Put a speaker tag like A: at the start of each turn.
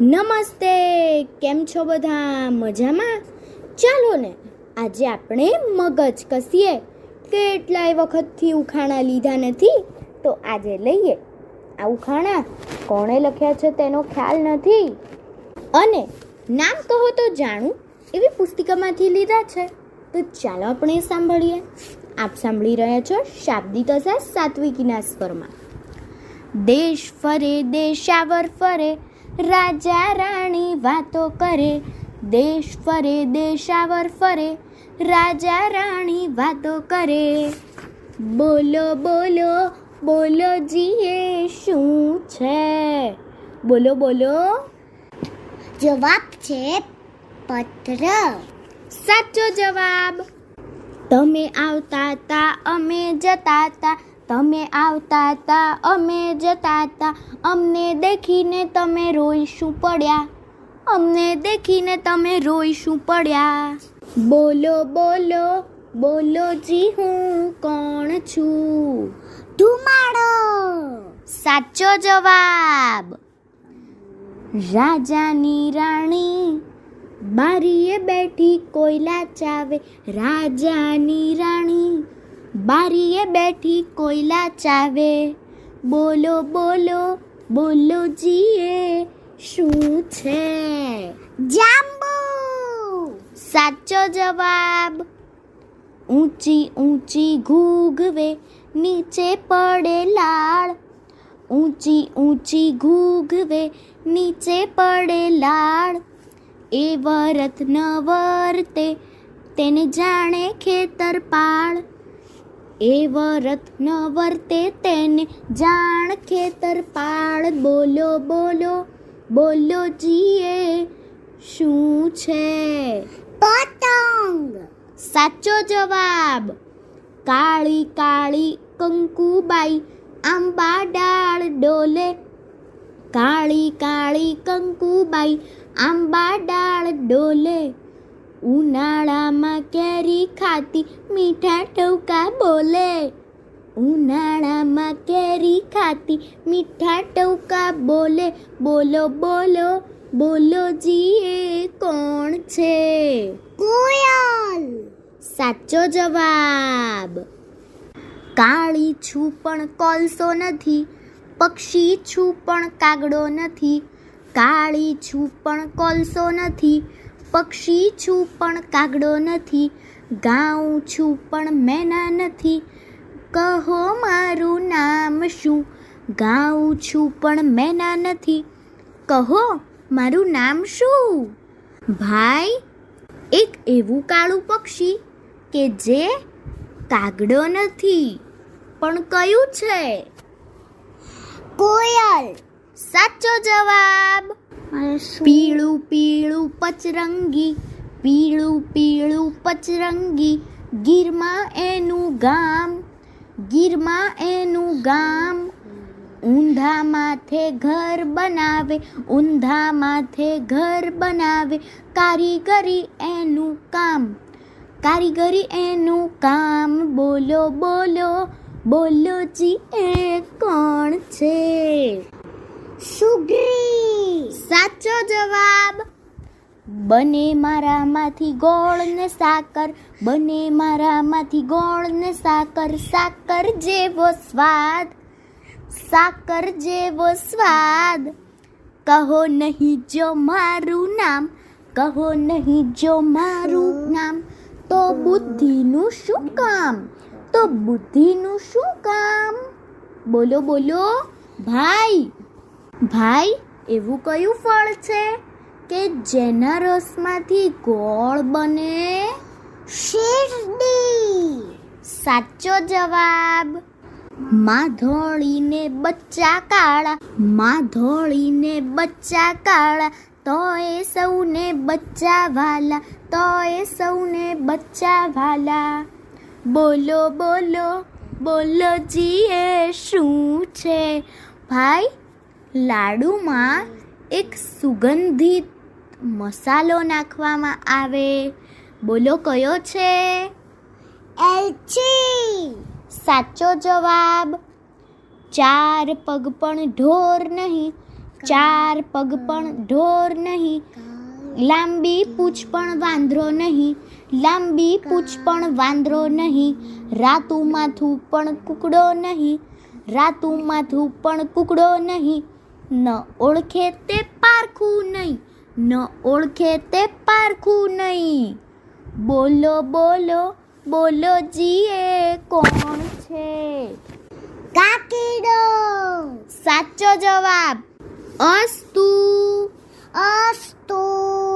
A: નમસ્તે, કેમ છો બધા? મજામાં? ચાલો ને આજે આપણે મગજ કસીએ. કેટલાય વખતથી ઉખાણા લીધા નથી, તો આજે લઈએ. આ ઉખાણા કોણે લખ્યા છે તેનો ખ્યાલ નથી, અને નામ કહો તો જાણું એવી પુસ્તિકામાંથી લીધા છે. તો ચાલો આપણે સાંભળીએ. આપ સાંભળી રહ્યા છો શાબ્દી તથા સાત્વિકીના સ્વરમાં. દેશ ફરે દેશાવર ફરે, રાજા રાણી વાતો કરે. દેશ ફરે દેશાવર ફરે, રાજા રાણી વાતો કરે. બોલો બોલો બોલો જી એ શું છે? બોલો બોલો.
B: જવાબ છે પત્ર.
A: સાચો જવાબ. તમે આવતા તા અમે જતા તા, તમે આવતા તા અમે જતા તા. અમને દેખીને તમે રોઈશું પડ્યા, અમને દેખીને તમે રોઈશું પડ્યા. બોલો બોલો બોલો જી હું કોણ છું?
B: ધુમાડો.
A: સાચો જવાબ. રાજાની રાણી બારીએ બેઠી કોયલા ચાવે, રાજાની રાણી બારીએ બેઠી કોયલા ચાવે. બોલો બોલો બોલો જી એ શું છે?
B: જાંબુ.
A: સાચો જવાબ. ઊંચી ઊંચી ઘૂઘવે, નીચે પડે લાળ. ઊંચી ઊંચી ઘૂઘવે, નીચે પડે લાળ. એ વરત ન વર્તે, તેને જાણે ખેતર પાળ. એ વરત ન વર્તે, તેને જાણ ખેતર પાળ. બોલો બોલો બોલો જી એ શું છે?
B: પતંગ.
A: સાચો જવાબ. કાળી કાળી કંકુબાઈ, આંબા ડાળ ડોલે. કાળી કાળી કંકુબાઈ, આંબા ડાળ ડોલે. ઉનાળામાં કેરી ખાતી, મીઠા ટવકા બોલે. ઉનાળામાં કેરી ખાતી, મીઠા ટવકા બોલે. બોલો બોલો બોલો જી એ કોણ છે?
B: કોયલ.
A: સાચો જવાબ. કાળી છું પણ કોલસો નથી, પક્ષી છું પણ કાગડો નથી. કાળી છું પણ કોલસો નથી, પક્ષી છું પણ કાગડો નથી. ગાઉં છું પણ મેના નથી, કહો મારું નામ શું? ગાઉં છું પણ મેના નથી, કહો મારું નામ શું? ભાઈ, એક એવું કાળું પક્ષી કે જે કાગડો નથી, પણ કયું છે?
B: કોયલ.
A: સાચો જવાબ. પીળું પીળું પચરંગી, પીળું પીળું પચરંગી. ગીરમાં એનું ગામ, ગીરમાં એનું ગામ. ઊંધા માથે ઘર બનાવે, ઊંધા માથે ઘર બનાવે. કારીગરી એનું કામ, કારીગરી એનું કામ. બોલો બોલો બોલો જી એ કોણ છે?
B: સુગ્રી.
A: સાચો જવાબ. બને મારામાંથી ગોળ ને સાકર, બને મારામાંથી ગોળ ને સાકર. સાકર જેવો સ્વાદ, સાકર જેવો સ્વાદ. કહો નહીં જો મારું નામ, કહો નહીં જો મારું નામ. તો બુદ્ધિનું શું કામ? તો બુદ્ધિનું શું કામ? બોલો બોલો ભાઈ. ભાઈ, એવું કયું ફળ છે કે જેના રસમાંથી ગોળ બને?
B: શેરડી.
A: સાચો જવાબ. માં ધોળીને બચ્ચા કાળા, માં ધોળીને બચ્ચા કાળા. તોય સૌને બચ્ચા વાલા, તોય સૌને બચ્ચા વાલા. બોલો બોલો બોલો જી એ શું છે? ભાઈ, લાડુમાં એક સુગંધિત મસાલો નાખવામાં આવે, બોલો કયો છે?
B: એલચી.
A: સાચો જવાબ. ચાર પગ પણ ઢોર નહીં, 4 પગ પણ ઢોર નહીં, લાંબી પૂંછ પણ વાંદરો નહીં, લાંબી પૂંછ પણ વાંદરો નહીં, રાતું માથું પણ કુકડો નહીં, રાતું માથું પણ કુકડો નહીં, ન ઓળખે તે પારખું નહીં, ન ઓળખે તે પારખું નહીં. બોલો બોલો બોલો જી એ કોણ છે?
B: કાકીડો.
A: સાચો જવાબ. અસ્તુ.
B: અસ્તુ.